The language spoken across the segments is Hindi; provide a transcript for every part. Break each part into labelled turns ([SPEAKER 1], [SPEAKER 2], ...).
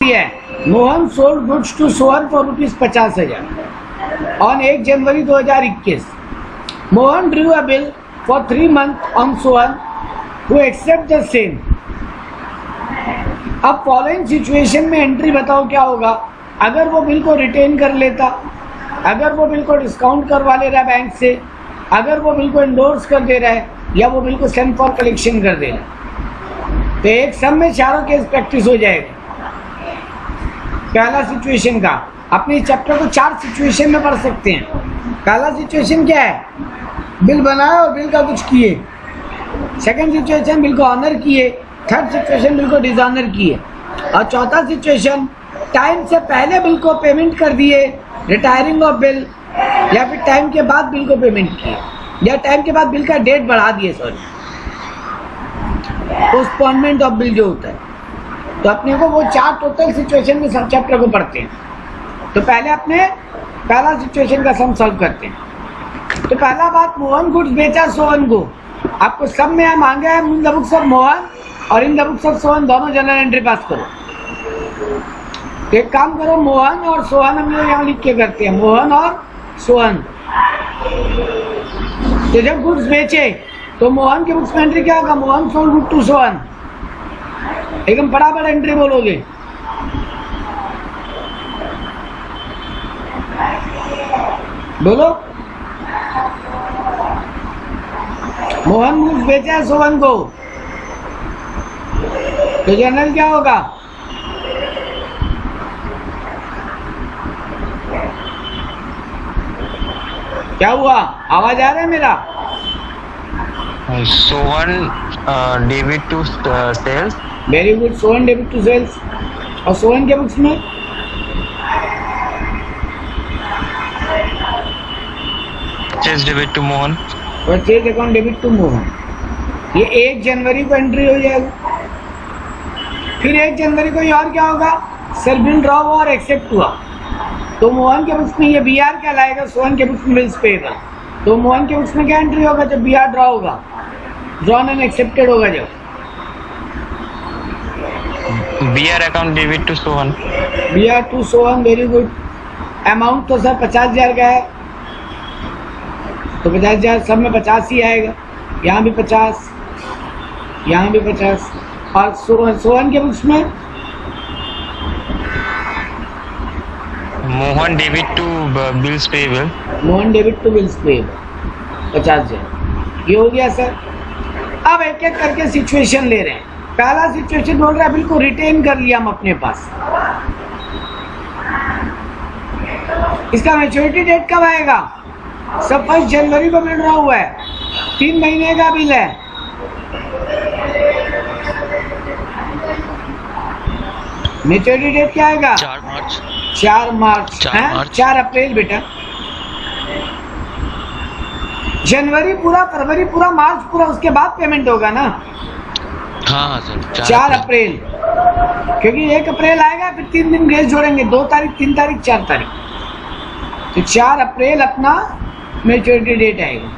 [SPEAKER 1] एंट्री है, Mohan sold goods to Sohan for ₹50,000 on 1 January 2021. Mohan drew a bill for 3 months on Sohan who accept the same. अब फॉलोइंग सिचुएशन में एंट्री बताओ क्या होगा. अगर वो बिल को रिटेन कर लेता, अगर वो बिल को डिस्काउंट करवा ले रहा है बैंक से, अगर वो बिल को एंडोर्स कर दे रहा है, या वो बिल को सेंड फॉर कलेक्शन कर दे रहा है, तो एक सब में चारों केस प्रैक्टिस हो जाएगा. पहला सिचुएशन का अपने इस चैप्टर को 4 सिचुएशन में पढ़ सकते हैं. पहला सिचुएशन क्या है, बिल बनाया और बिल का कुछ किए. सेकंड सिचुएशन बिल को ऑनर किए. थर्ड सिचुएशन बिल को डिसऑनर किए. और चौथा सिचुएशन टाइम से पहले बिल को पेमेंट कर दिए, रिटायरिंग ऑफ बिल, या फिर टाइम के बाद बिल को पेमेंट किए, या टाइम के बाद बिल का डेट बढ़ा दिए, पोस्टपोनमेंट ऑफ बिल जो होता है. तो अपने को वो 4 टोटल सिचुएशन में सब चैप्टर को पढ़ते हैं. तो पहले अपने पहला सिचुएशन का सम सॉल्व करते हैं. तो पहला बात, मोहन गुड्स बेचा सोहन को. आपको सब में मांगा है in the books of Mohan और in the books of Sohan, दोनों जनरल एंट्री पास करो. तो एक काम करो, मोहन और सोहन हम लोग यहाँ लिख के करते हैं, मोहन और सोहन. तो जब गुड्स बेचे तो मोहन के बुक्स में एंट्री क्या होगा, Mohan sold good to Sohan. एकदम फटाफट एंट्री बोलोगे. बोलो, मोहन गुड्स बेचा है सोहन को, तो जनरल क्या होगा, क्या हुआ, आवाज आ रहा है मेरा.
[SPEAKER 2] Sohan debit to sales.
[SPEAKER 1] Very good, Sohan debit to sales. और सोहन के बुक्स में
[SPEAKER 2] purchase debit to Mohan.
[SPEAKER 1] Purchase account debit to Mohan. ये 1 जनवरी को एंट्री हो जाएगा. फिर 1 जनवरी को ये और क्या होगा, सर बिल ड्रॉ हुआ और एक्सेप्ट हुआ, तो मोहन के बुक्स में ये BR क्या लाएगा, सोहन के बुक्स में बिल्स पेएबल. तो मोहन के बुक्स में क्या एंट्री होगा, जब BR ड्रॉ होगा, ड्रॉन एंड एक्सेप्टेड होगा. जब
[SPEAKER 2] BR account debit to Sohan.
[SPEAKER 1] BR to Sohan, very good. Amount तो सर 50,000 का है, तो 50,000 सब में 50 ही आएगा. यहाँ भी 50, यहाँ भी 50. और सोहन के बुक्स में
[SPEAKER 2] Mohan debit to bills payable.
[SPEAKER 1] Mohan debit to bills payable 50,000. ये हो गया सर. अब एक एक करके सिचुएशन ले रहे हैं. पहला सिचुएशन बोल रहा है बिल को रिटेन कर लिया हम अपने पास. इसका मैच्योरिटी डेट कब आएगा, सब 1 जनवरी को मिल रहा हुआ है, 3 महीने का बिल है. मैच्योरिटी डेट क्या आएगा,
[SPEAKER 2] 4 मार्च.
[SPEAKER 1] 4 मार्च. 4 अप्रैल बेटा. जनवरी पूरा, फरवरी पूरा, मार्च पूरा, उसके बाद पेमेंट होगा ना.
[SPEAKER 2] हाँ सर,
[SPEAKER 1] 4 अप्रैल. क्योंकि 1 अप्रैल आएगा, फिर 3 दिन ग्रेस जोड़ेंगे, 2 तारीख, 3 तारीख, 4 तारीख. तो 4 अप्रैल अपना मैच्योरिटी डेट आएगा.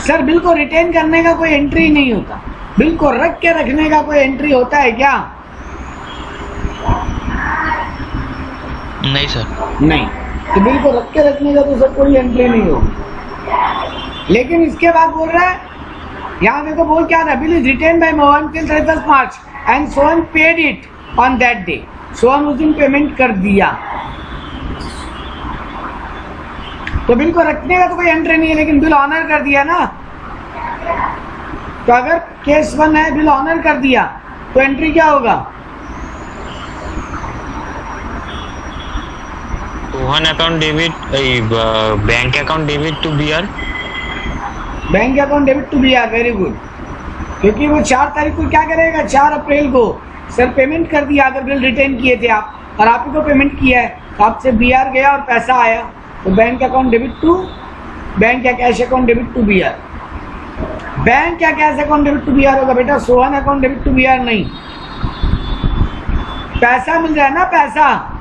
[SPEAKER 1] सर बिल को रिटेन करने का कोई एंट्री नहीं होता, बिल को रख के रखने का कोई एंट्री होता है क्या,
[SPEAKER 2] नहीं सर.
[SPEAKER 1] नहीं. तो बिल को रख के रखने का तो सर कोई एंट्री नहीं होगी. लेकिन इसके बाद बोल रहा है, यहाँ देखो बोल क्या रहा है, bill is written by Mohan till 31 March and Sohan paid it on that day. Sohan उस दिन पेमेंट कर दिया. तो बिल को रखने का तो कोई एंट्री नहीं है, लेकिन बिल ऑनर कर दिया ना. तो अगर केस 1 है, बिल ऑनर कर दिया, तो एंट्री क्या होगा,
[SPEAKER 2] Sohan account debit, bank account debit to BR.
[SPEAKER 1] Bank account debit to BR. Very good. क्योंकि वो 4 तारीख को क्या करेगा, 4 अप्रैल को सर पेमेंट कर दिया. अगर बिल रिटेन किए थे आप और आप ही को पेमेंट किया है, तो आपसे BR गया और पैसा आया, तो bank account debit to, bank या cash account debit to BR. Bank या cash account debit to BR होगा बेटा, Sohan account debit to BR नहीं. पैसा मिल रहा है ना, पैसा.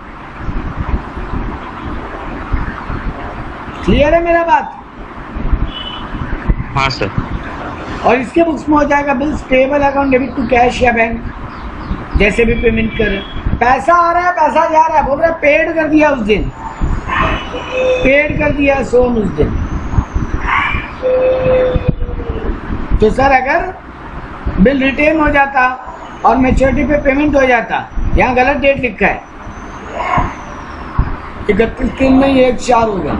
[SPEAKER 1] क्लियर है मेरा बात?
[SPEAKER 2] हाँ सर.
[SPEAKER 1] और इसके बुक्स में हो जाएगा bills payable account debit to cash या बैंक, जैसे भी पेमेंट करें. पैसा आ रहा है, पैसा जा रहा है, बोल रहे पेड कर दिया उस दिन, पेड कर दिया सोन उस दिन। तो सर अगर बिल रिटेन हो जाता और मैच्योरिटी पे पेमेंट हो जाता, यहाँ गलत डेट लिखा है, 31/3 में ये 1/4 होगा,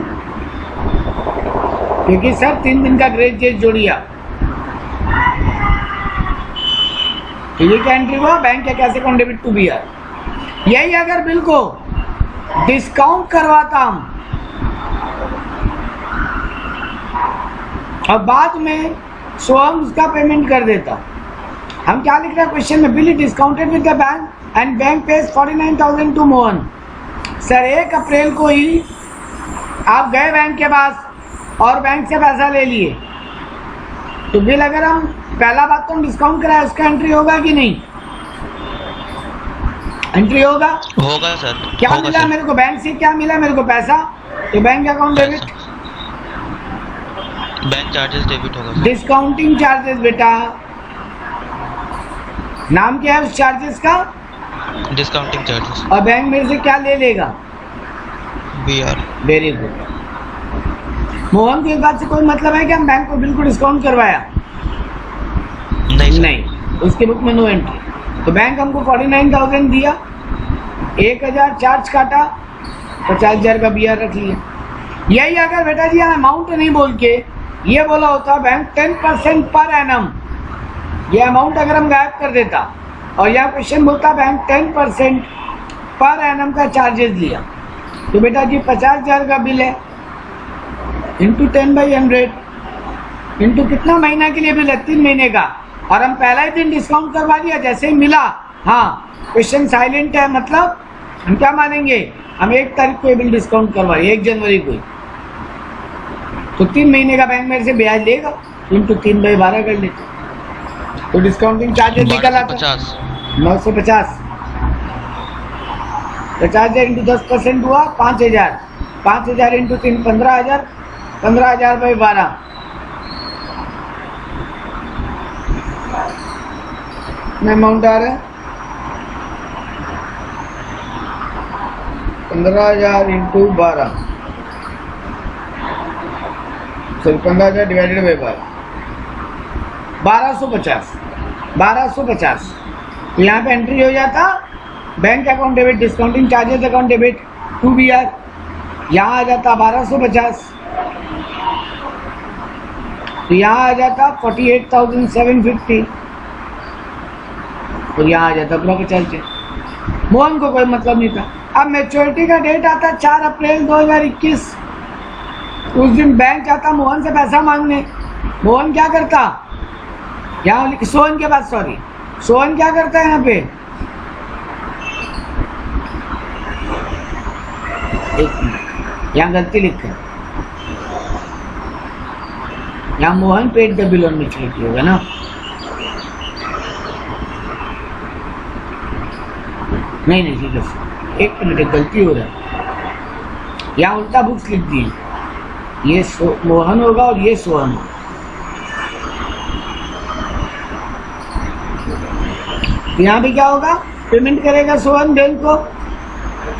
[SPEAKER 1] क्योंकि सर 3 दिन का ग्रेस डेट जोड़िया। तो ये क्या एंट्री हुआ, बैंक या cash account debit to B R. यही अगर बिल को डिस्काउंट करवाता हम और बाद में स्वयं उसका पेमेंट कर देता, हम क्या लिख रहे हैं क्वेश्चन में, bill discounted with the bank and bank pays 49,000 to Mohan. Sir 1 अप्रैल को ही आप गए बैंक के पास और बैंक से पैसा ले लिए, तो बिल अगर हम पहला बात तो हम डिस्काउंट कराए, उसका एंट्री होगा कि नहीं, एंट्री होगा,
[SPEAKER 3] होगा सर।
[SPEAKER 1] क्या
[SPEAKER 3] होगा
[SPEAKER 1] मिला
[SPEAKER 3] सर।
[SPEAKER 1] मेरे को, बैंक से क्या मिला मेरे को, पैसा, तो bank account debit,
[SPEAKER 3] bank charges debit होगा सर।
[SPEAKER 1] डिस्काउंटिंग चार्जेस बेटा, नाम क्या है उस चार्जेस का,
[SPEAKER 3] डिस्काउंटिंग चार्जेस
[SPEAKER 1] और बैंक मेरे से क्या ले लेगा,
[SPEAKER 3] BR।
[SPEAKER 1] Very good. मोहन को इस बात से कोई मतलब है कि हम बैंक को बिल्कुल डिस्काउंट करवाया,
[SPEAKER 3] नहीं सर।
[SPEAKER 1] नहीं, उसके बुक में नो एंट्री। तो बैंक हमको 49,000 दिया, 1,000 चार्ज काटा, 50,000 का BR रख लिया। यही अगर बेटा जी अमाउंट नहीं बोल के ये बोला होता बैंक 10% पर एनम, ये अमाउंट अगर हम गायब कर देता और यह क्वेश्चन बोलता बैंक 10% पर एनम का चार्जेस लिया, तो बेटा जी 50,000 का बिल है, इंटू 10/100 इंटू कितना महीना के लिए बिल है, 3 महीने का, और हम पहला ही दिन डिस्काउंट करवा दिया जैसे ही मिला। हाँ, क्वेश्चन साइलेंट है, मतलब हम क्या मानेंगे, हम 1 तारीख को ये बिल डिस्काउंट करवाए, 1 जनवरी को, तो 3 महीने का बैंक मेरे से ब्याज लेगा, इंटू 3/12 कर लेते, तो डिस्काउंटिंग चार्जेस निकल आता 950। 50,000 इंटू 10% हुआ 5,000, 5,000 इंटू 3 15,000, 15,000/12, अमाउंट आ रहा है 15,000 इंटू 12, सॉरी 15,000 डिवाइडेड बाई 12, 1250, 1250। तो यहाँ पे एंट्री हो जाता bank account debit, discounting charges account debit to BR, यहाँ आ जाता 1250, तो यहाँ आ जाता 48,750, और यहाँ आ जाता पूरा 50,000। मोहन को कोई मतलब नहीं था। अब मैच्योरिटी का डेट आता 4 अप्रैल 2021, उस दिन बैंक आता मोहन से पैसा मांगने। मोहन क्या करता, यहाँ सोहन के पास, सॉरी सोहन क्या करता है यहाँ पे, एक मिनट, यहाँ गलती लिखा है, यहाँ Mohan paid the bill on maturity होगा ना, नहीं ठीक है, एक मिनट, गलती हो रहा है, यहाँ उल्टा बुक्स लिख दी, ये मोहन होगा और ये सोहन होगा। यहाँ भी क्या होगा, पेमेंट करेगा सोहन बिल को,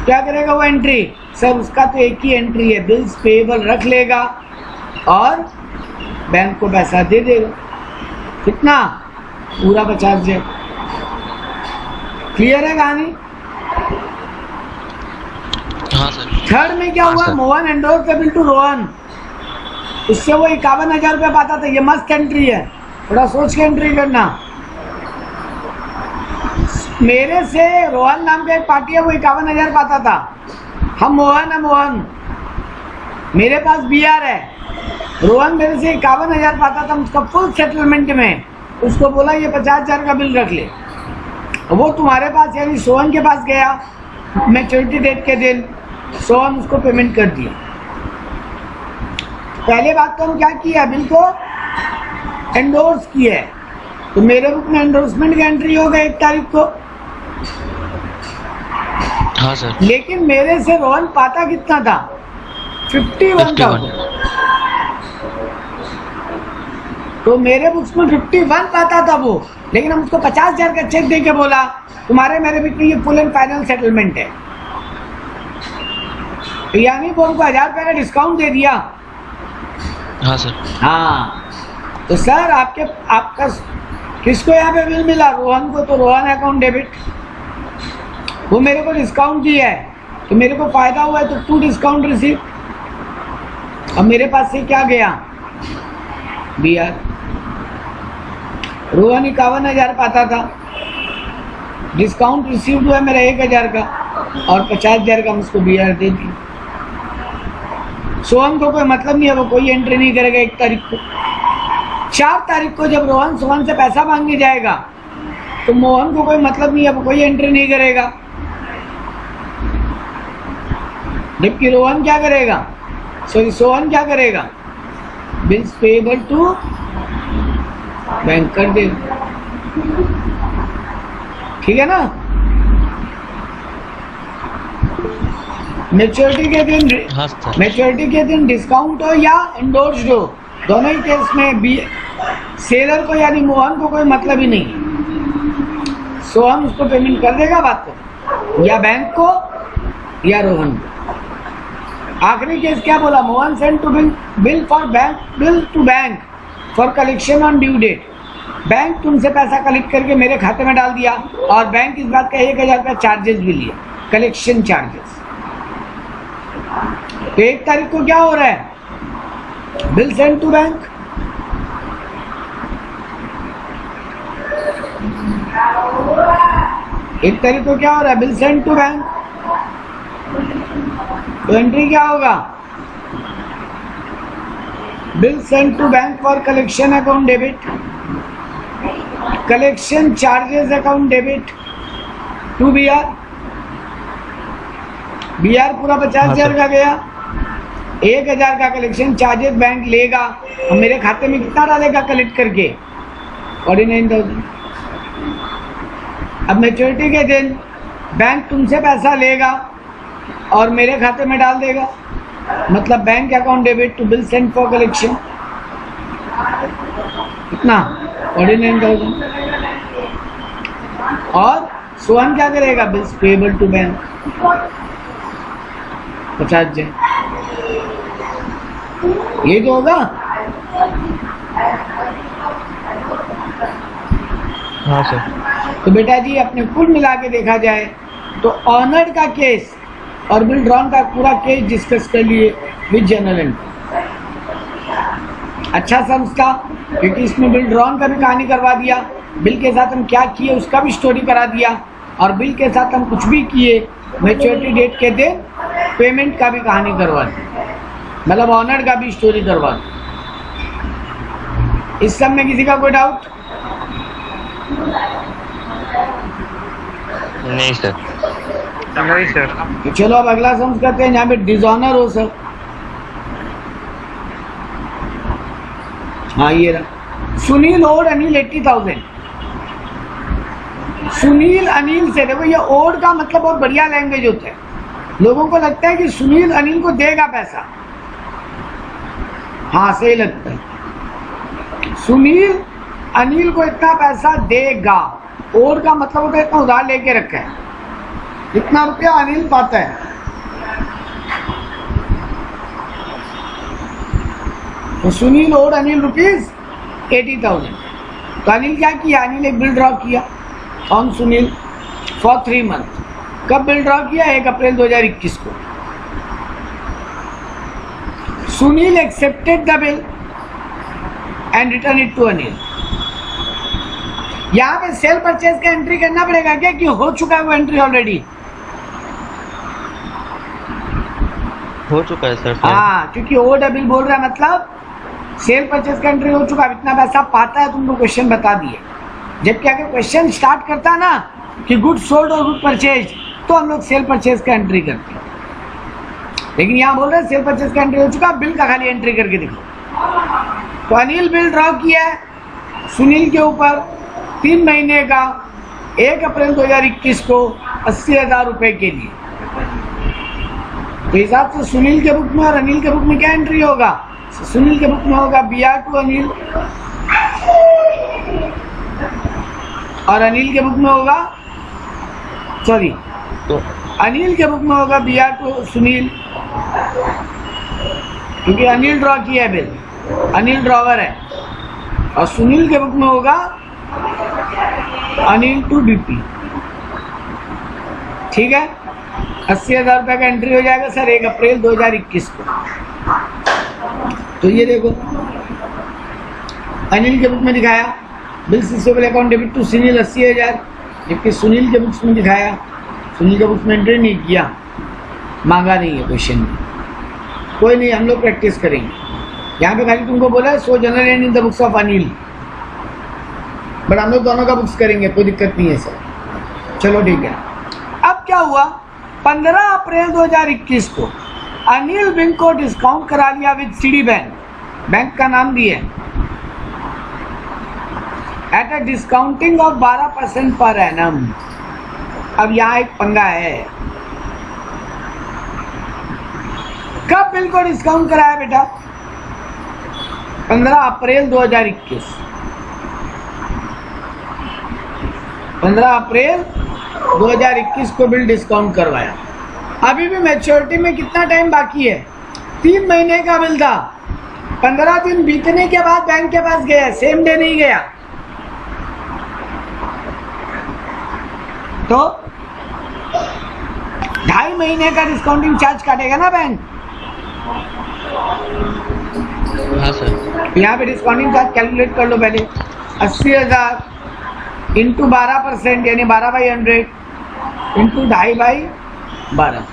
[SPEAKER 1] क्या करेगा वो एंट्री, सर उसका तो एक ही एंट्री है, बिल्स पेएबल रख लेगा और बैंक को पैसा दे देगा, कितना, पूरा 50,000। क्लियर है कहानी।
[SPEAKER 3] हाँ सर।
[SPEAKER 1] थर्ड में क्या
[SPEAKER 3] हाँ
[SPEAKER 1] हुआ,
[SPEAKER 3] sir.
[SPEAKER 1] Mohan endorse the bill to Rohan, उससे वो 51,000 रुपये पाता था, ये मस्त एंट्री है, थोड़ा सोच के एंट्री करना। मेरे से रोहन नाम का एक पार्टी है, वो 51,000 पाता था, हम मोहन है, मोहन मेरे पास BR है, रोहन मेरे से 51,000 पाता था, उसका फुल सेटलमेंट में उसको बोला ये 50,000 का बिल रख ले, वो तुम्हारे पास यानी सोहन के पास गया, मैच्योरिटी डेट के दिन सोहन उसको पेमेंट कर दिया। पहले बात तो हम क्या किया, बिल को एंडोर्स किया है, तो मेरे बुक में एंडोर्समेंट की एंट्री होगा 1 तारीख को।
[SPEAKER 3] हाँ सर।
[SPEAKER 1] लेकिन मेरे से रोहन पाता कितना था, 51,000, तो मेरे बुक्स में 51 पाता था वो, लेकिन हम उसको 50,000 का चेक दे के बोला तुम्हारे मेरे बीच में ये फुल एंड फाइनल सेटलमेंट है। यानी वो उनको 1000 रुपये का डिस्काउंट दे दिया।
[SPEAKER 3] हाँ सर।
[SPEAKER 1] हाँ, तो सर आपका किसको यहाँ पे बिल मिला? रोहन को। तो रोहन अकाउंट डेबिट, वो मेरे को डिस्काउंट दिया है तो मेरे को फायदा हुआ है, तो टू डिस्काउंट रिसीव। अब मेरे पास से क्या गया? BR। रोहन 51,000 पाता था, डिस्काउंट रिसीव हुआ मेरा 1,000 का और 50,000 का मुझको BR दे दी। सोहन को कोई मतलब नहीं है, वो कोई एंट्री नहीं करेगा 1 तारीख को। 4 तारीख को जब रोहन सोहन से पैसा मांगने जाएगा तो मोहन को कोई मतलब नहीं है, वो कोई एंट्री नहीं करेगा। जबकि रोहन क्या करेगा, सोहन क्या करेगा? बिल्स पेएबल टू बैंक कर दे। ठीक है ना? मैच्योरिटी के दिन,
[SPEAKER 3] हाँ सर।
[SPEAKER 1] मैच्योरिटी के दिन डिस्काउंट हो या एंडोर्स्ड हो, दोनों ही केस में सेलर को यानी मोहन को कोई मतलब ही नहीं। सोहन उसको पेमेंट कर देगा बात को, या बैंक को या रोहन को। आखिरी केस क्या बोला? Mohan send to bill for bank, bill to bank for collection on due date. Bank तुमसे पैसा कलेक्ट करके मेरे खाते में डाल दिया और बैंक इस बात का 1,000 रुपया चार्जेस भी लिया, कलेक्शन चार्जेस। तो 1 तारीख को क्या हो रहा है? Bill send to bank. एक तारीख को क्या हो रहा है? Bill send to bank. तो एंट्री क्या होगा? Bill send to bank for collection account debit, collection charges account debit to BR। BR पूरा 50,000 का गया, 1,000 का कलेक्शन चार्जेस बैंक लेगा और मेरे खाते में कितना डालेगा कलेक्ट करके? 49,000। अब मैच्योरिटी के दिन बैंक तुमसे पैसा लेगा और मेरे खाते में डाल देगा, मतलब bank account debit to bill send for collection. कितना? 49,000। और सोहन क्या करेगा? Bills payable to bank 50,000। ये तो होगा।
[SPEAKER 3] हाँ सर।
[SPEAKER 1] तो बेटा जी अपने कुल मिला के देखा जाए तो ऑनर्ड का केस और बिल ड्रॉन का पूरा केस डिस्कस कर लिए विद जनरल एंट्री। अच्छा समझता, क्योंकि इसमें बिल ड्रॉन का भी कहानी करवा दिया, बिल के साथ हम क्या किए उसका भी स्टोरी करा दिया, और बिल के साथ हम कुछ भी किए मैच्योरिटी डेट के दिन पेमेंट का भी कहानी करवा दी, मतलब ऑनर्ड का भी स्टोरी करवा दी। इस सब में किसी का कोई डाउट?
[SPEAKER 2] नहीं सर।
[SPEAKER 4] नहीं सर।
[SPEAKER 1] तो चलो अब अगला समझ करते हैं, जहाँ पे डिसऑनर हो सर। हाँ ये रहा, सुनील ओड अनिल 80,000। सुनील अनिल से, देखो ये ओड का मतलब बहुत बढ़िया लैंग्वेज होता है। लोगों को लगता है कि सुनील अनिल को देगा पैसा, हाँ सही लगता है। सुनील अनिल को इतना पैसा देगा, ओड का मतलब होता है इतना उधार लेके रखा है, इतना रुपया अनिल पाता है। तो सुनील ओड अनिल रुपीज 80,000। तो अनिल क्या किया? अनिल एक बिल ड्रॉ किया ऑन सुनील फॉर 3 मंथ। कब बिल ड्रॉ किया? 1 अप्रैल 2021 को। Sunil accepted the bill and return it to Anil. यहाँ पे सेल परचेज का एंट्री करना पड़ेगा क्या, कि हो चुका है वो एंट्री ऑलरेडी?
[SPEAKER 3] हो चुका है सर।
[SPEAKER 1] हाँ, क्योंकि ओड बिल बोल रहा है, मतलब सेल परचेज का एंट्री हो चुका है, इतना पैसा पाता है, तुमको क्वेश्चन बता दिए। जबकि अगर क्वेश्चन स्टार्ट करता ना कि गुड सोल्ड और गुड परचेज, तो हम लोग सेल परचेज का एंट्री करते हैं। लेकिन यहाँ बोल रहे हैं सेल परचेज का एंट्री हो चुका, बिल का खाली एंट्री करके दिखो। तो अनिल बिल ड्रॉ किया है सुनील के ऊपर 3 महीने का 1 अप्रैल 2021 को 80,000 रुपए के लिए। तो हिसाब से सुनील के बुक में और अनिल के बुक में क्या एंट्री होगा? सुनील के बुक में होगा BR टू अनिल, और अनिल के बुक में होगा सॉरी,
[SPEAKER 3] तो
[SPEAKER 1] अनिल के बुक में होगा BR टू सुनील, क्योंकि अनिल ड्रॉ किया है बिल, अनिल ड्रॉवर है, और सुनील के बुक में होगा अनिल टू BP। ठीक है, 80,000 रुपये का एंट्री हो जाएगा सर 1 अप्रैल 2021 को। तो ये देखो अनिल के बुक में दिखाया bill receivable account debit to Sunil 80,000, जबकि सुनील के बुक्स में दिखाया, सुनील के बुक्स में एंट्री नहीं किया, मांगा नहीं है क्वेश्चन में। कोई नहीं, हम लोग प्रैक्टिस करेंगे। यहाँ पे खाली तुमको बोला है सो general in the books of Anil, but हम लोग दोनों का बुक्स करेंगे, कोई दिक्कत नहीं है सर। चलो ठीक है। अब क्या हुआ, 15 अप्रैल 2021 को अनिल बैंक को डिस्काउंट करा लिया विद सिटी बैंक, बैंक का नाम दिए, at a discounting of 12% per annum. अब यहाँ एक पंगा है, कब बिल को डिस्काउंट कराया बेटा? 15 अप्रैल 2021, 15 अप्रैल 2021 को बिल डिस्काउंट करवाया। अभी भी मैच्योरिटी में कितना टाइम बाकी है? 3 महीने का बिल था, 15 दिन बीतने के बाद बैंक के पास गया, सेम डे नहीं गया, तो 2.5 महीने का डिस्काउंटिंग चार्ज काटेगा ना बैंक।
[SPEAKER 3] हाँ सर।
[SPEAKER 1] यहाँ पे डिस्काउंटिंग चार्ज कैलकुलेट कर लो पहले, 80,000 इंटू 12% यानी 12/100 इंटू 2.5/12।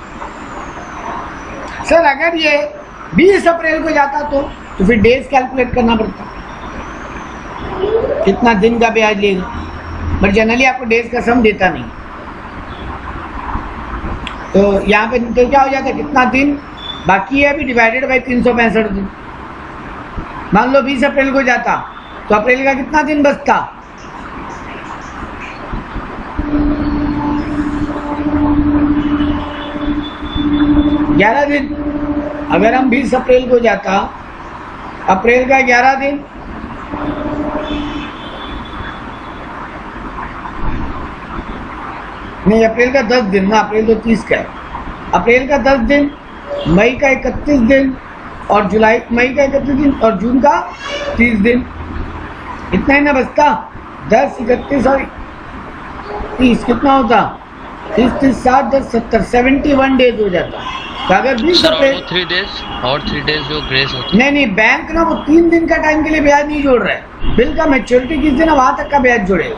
[SPEAKER 1] सर अगर ये 20 अप्रैल को जाता तो फिर डेज कैलकुलेट करना पड़ता, कितना दिन का ब्याज लेगा, बट जनरली आपको डेज का सम देता नहीं। तो यहाँ पे तो क्या हो जाता है, कितना दिन बाकी है अभी डिवाइडेड बाई 365 दिन। मान लो 20 अप्रैल को जाता तो अप्रैल का कितना दिन बचता? 11 दिन। अगर हम 20 अप्रैल को जाता, अप्रैल का 11 दिन, नहीं अप्रैल का 10 दिन ना, अप्रैल तो 30 का है, अप्रैल का 10 दिन, मई का 31 दिन, और जुलाई मई का 31 दिन, और जून का 30 दिन, इतना ही ना बचता। 10, 31 और 30 कितना होता? 30, 30, 7, 10, 70, 71 डेज हो जाता। तो अगर 20 अप्रैल
[SPEAKER 3] 3 डेज जो ग्रेस होता
[SPEAKER 1] नहीं नहीं, बैंक ना वो 3 दिन का टाइम के लिए ब्याज नहीं जोड़ रहा है, बिल का मैच्योरिटी किस दिन है वहां तक का ब्याज जोड़ेगा।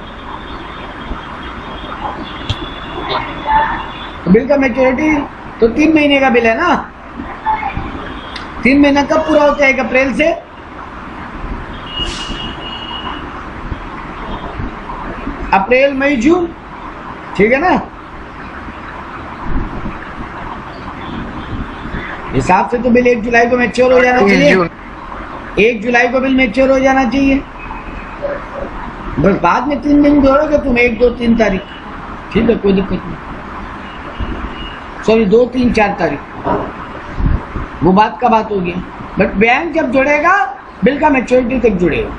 [SPEAKER 1] तो बिल का मैच्योरिटी तो 3 महीने का बिल है ना, 3 महीना कब पूरा होता है? 1 अप्रैल से। अप्रैल, मई, जून, ठीक है ना। हिसाब से तो बिल 1 जुलाई को मैच्योर हो जाना चाहिए, 1 जुलाई को बिल मैच्योर हो जाना चाहिए, बस बाद में 3 दिन जोड़ोगे तुम, 1, 2, 3 तारीख, ठीक है, कोई दिक्कत नहीं। सॉरी 2, 3, 4 तारीख, वो बात का बात हो गया। बट बैंक जब जुड़ेगा बिल का मैच्योरिटी तक जुड़ेगा,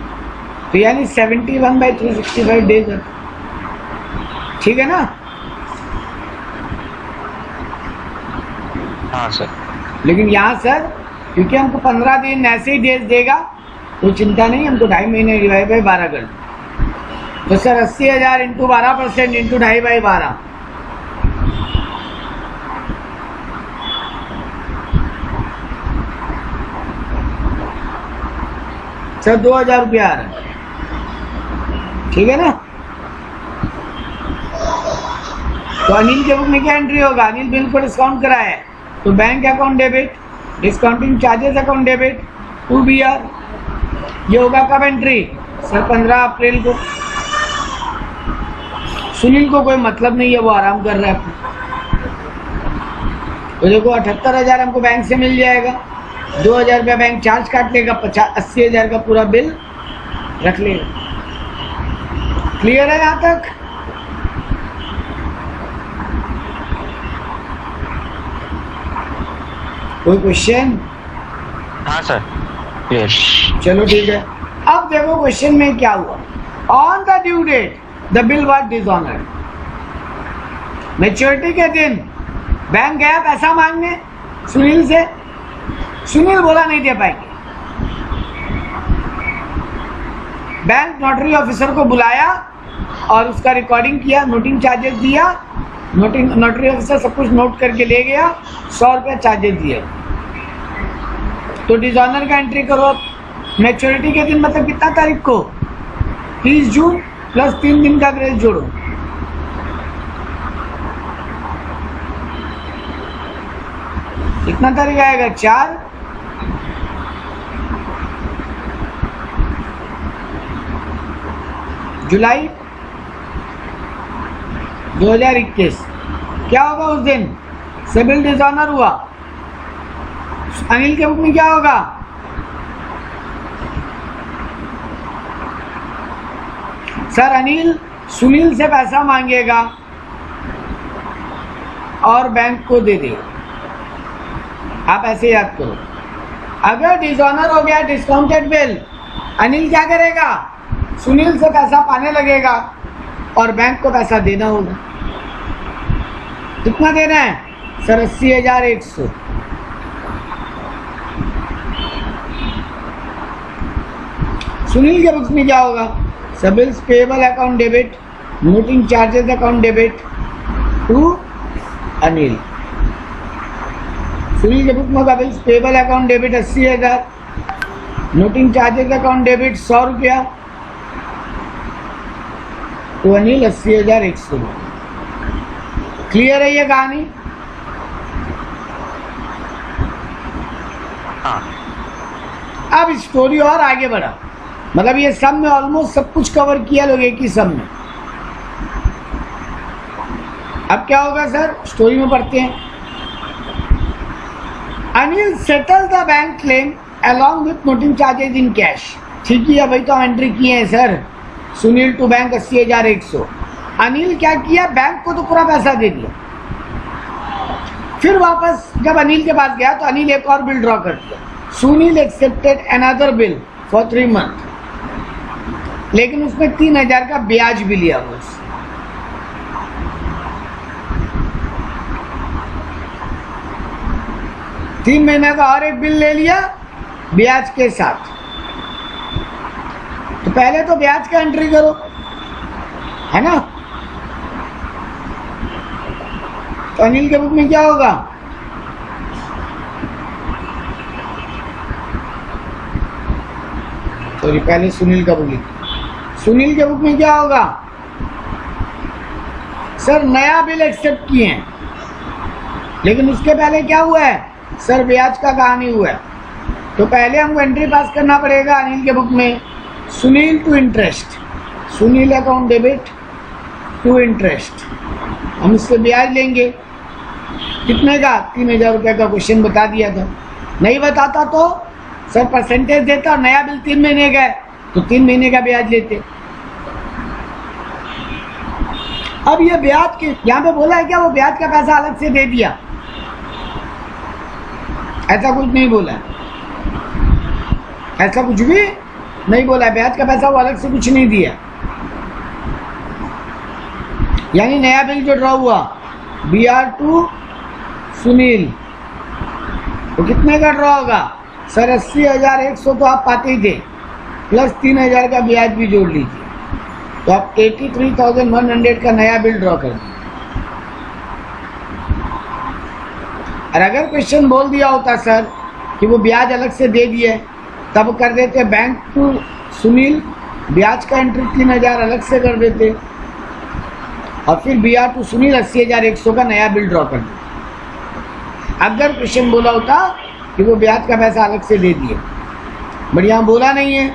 [SPEAKER 1] तो यानी 71/365 डेज है, ठीक है ना।
[SPEAKER 2] हाँ सर।
[SPEAKER 1] लेकिन यहाँ सर क्योंकि हमको 15 दिन ऐसे ही डेज देगा तो चिंता नहीं, हमको 2.5 महीने डिवाइड बाई 12 कर दो। तो सर 80,000 इंटू 12% इंटू 2.5/12, सर 2,000 रुपया आ रहा है, ठीक है ना। तो अनिल के बुक में क्या एंट्री होगा? अनिल बिल को डिस्काउंट करा है तो bank account debit, discounting charges account debit to BR। ये होगा कब एंट्री? सर 15 अप्रैल को। सुनील को कोई मतलब नहीं है, वो आराम कर रहा है। तो देखो 78,000 हमको बैंक से मिल जाएगा, 2,000 रुपया बैंक चार्ज काट लेगा, 80,000 का पूरा बिल रख लेगा। क्लियर है यहाँ तक? कोई क्वेश्चन?
[SPEAKER 2] हाँ सर, क्लियर।
[SPEAKER 1] चलो ठीक है। अब देखो क्वेश्चन में क्या हुआ। On the due date the bill was dishonoured. Maturity के दिन बैंक गया पैसा मांगने सुनील से, सुनील बोला नहीं दे पाएंगे। बैंक नोटरी ऑफिसर को बुलाया और उसका रिकॉर्डिंग किया, नोटिंग चार्जेस दिया, नोटरी ऑफिसर सब कुछ नोट करके ले गया, 100 रुपया चार्जेस दिए। तो डिसऑनर का एंट्री करो। मैच्योरिटी के दिन मतलब कितना तारीख को, 30 जून प्लस 3 दिन का ग्रेस जोड़ो, कितना तारीख आएगा, 4। जुलाई 2021। क्या होगा उस दिन, सिविल डिसऑनर हुआ। अनिल के बुक में क्या होगा, सर अनिल सुनील से पैसा मांगेगा और बैंक को दे देगा। आप ऐसे याद करो, अगर डिसऑनर हो गया डिस्काउंटेड बिल, अनिल क्या करेगा, सुनील से पैसा पाने लगेगा और बैंक को पैसा देना होगा। कितना देना है सर, 80,100। सुनील के बुक्स में क्या होगा, bills payable account debit, noting charges account debit to Anil. Sunil के बुक में होगा bills payable account debit 80,000, noting charges account debit 100 रुपया टू अनिल 80,100। क्लियर है ये कहानी। अब स्टोरी और आगे बढ़ा, मतलब ये सब में ऑलमोस्ट सब कुछ कवर किया लोग एक ही सब में। अब क्या होगा सर, स्टोरी में पढ़ते हैं। Anil settle the bank claim along with noting charges in cash. ठीक है भाई, तो हम एंट्री किए हैं sir, Sunil to bank 80,100। Anil क्या किया, बैंक को तो पूरा पैसा दे दिया। फिर वापस जब अनिल के पास गया तो अनिल एक और बिल ड्रॉ कर दिया। Sunil accepted another bill for 3 month, लेकिन उसमें 3,000 का ब्याज भी लिया हुआ। 3 महीने का और एक बिल ले लिया ब्याज के साथ। तो पहले तो ब्याज का एंट्री करो, है ना। तो अनिल के बुक में क्या होगा, सॉरी पहले सुनील का बुक लिखो। सुनील के बुक में क्या होगा, सर नया बिल एक्सेप्ट किए हैं, लेकिन उसके पहले क्या हुआ है सर, ब्याज का कहानी हुआ है। तो पहले हमको एंट्री पास करना पड़ेगा अनिल के बुक में, Sunil to interest, Sunil account debit to interest. हम इससे ब्याज लेंगे कितने का, 3,000 रुपये का क्वेश्चन बता दिया था। नहीं बताता तो सर परसेंटेज देता, और नया बिल 3 महीने का है तो 3 महीने का ब्याज लेते। अब ये ब्याज के यहाँ पे बोला है क्या, वो ब्याज का पैसा अलग से दे दिया, ऐसा कुछ नहीं बोला, ऐसा कुछ भी नहीं बोला। ब्याज का पैसा वो अलग से कुछ नहीं दिया। यानी नया बिल जो ड्रॉ हुआ BR टू सुनील, तो कितने का ड्रॉ होगा सर, 80,100 तो आप पाते ही थे, प्लस 3,000 का ब्याज भी जोड़ लीजिए, तो आप 83,100 का नया बिल ड्रॉ कर दीजिए। और अगर क्वेश्चन बोल दिया होता सर कि वो ब्याज अलग से दे दिए, तब कर देते बैंक टू सुनील, ब्याज का एंट्री 3,000 अलग से कर देते, और फिर BR टू सुनील 80,100 का नया बिल ड्रॉ कर देते। अगर क्वेश्चन बोला होता कि वो ब्याज का पैसा अलग से दे दिए, बट यहाँ बोला नहीं है,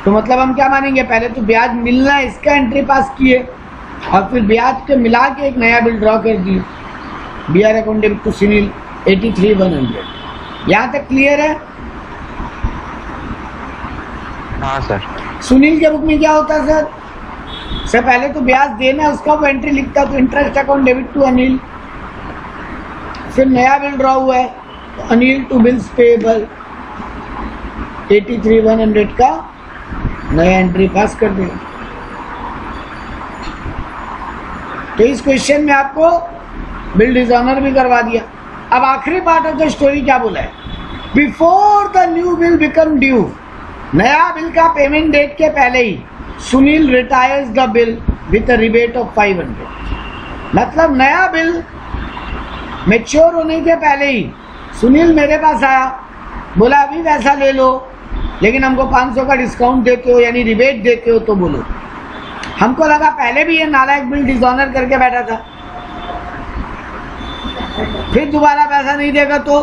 [SPEAKER 1] तो मतलब हम क्या मानेंगे, पहले तो ब्याज मिलना है इसका एंट्री पास किए, और फिर ब्याज के मिला के एक नया बिल ड्रॉ कर दिए, BR account debit to Sunil 83,100। यहाँ तक क्लियर है।
[SPEAKER 2] हाँ सर।
[SPEAKER 1] सुनील के बुक में क्या होता है सर, पहले तो ब्याज देना है उसका वो एंट्री लिखता, तो interest account debit to Anil, फिर नया बिल ड्रॉ हुआ है तो अनिल टू बिल्स पेबल 83,100 का नया एंट्री पास कर देगा। तो इस क्वेश्चन में आपको बिल डिसऑनर भी करवा दिया। अब आखिरी पार्ट ऑफ द स्टोरी क्या बोला है, before the new bill become due, नया बिल का पेमेंट डेट के पहले ही Sunil retires the bill with a rebate of 500। मतलब नया बिल मैच्योर होने के पहले ही सुनील मेरे पास आया, बोला अभी पैसा ले लो लेकिन हमको 500 का डिस्काउंट देते हो यानी रिबेट देते हो तो बोलो। हमको लगा पहले भी ये नालायक बिल डिसऑनर करके बैठा था, फिर दोबारा पैसा नहीं देगा तो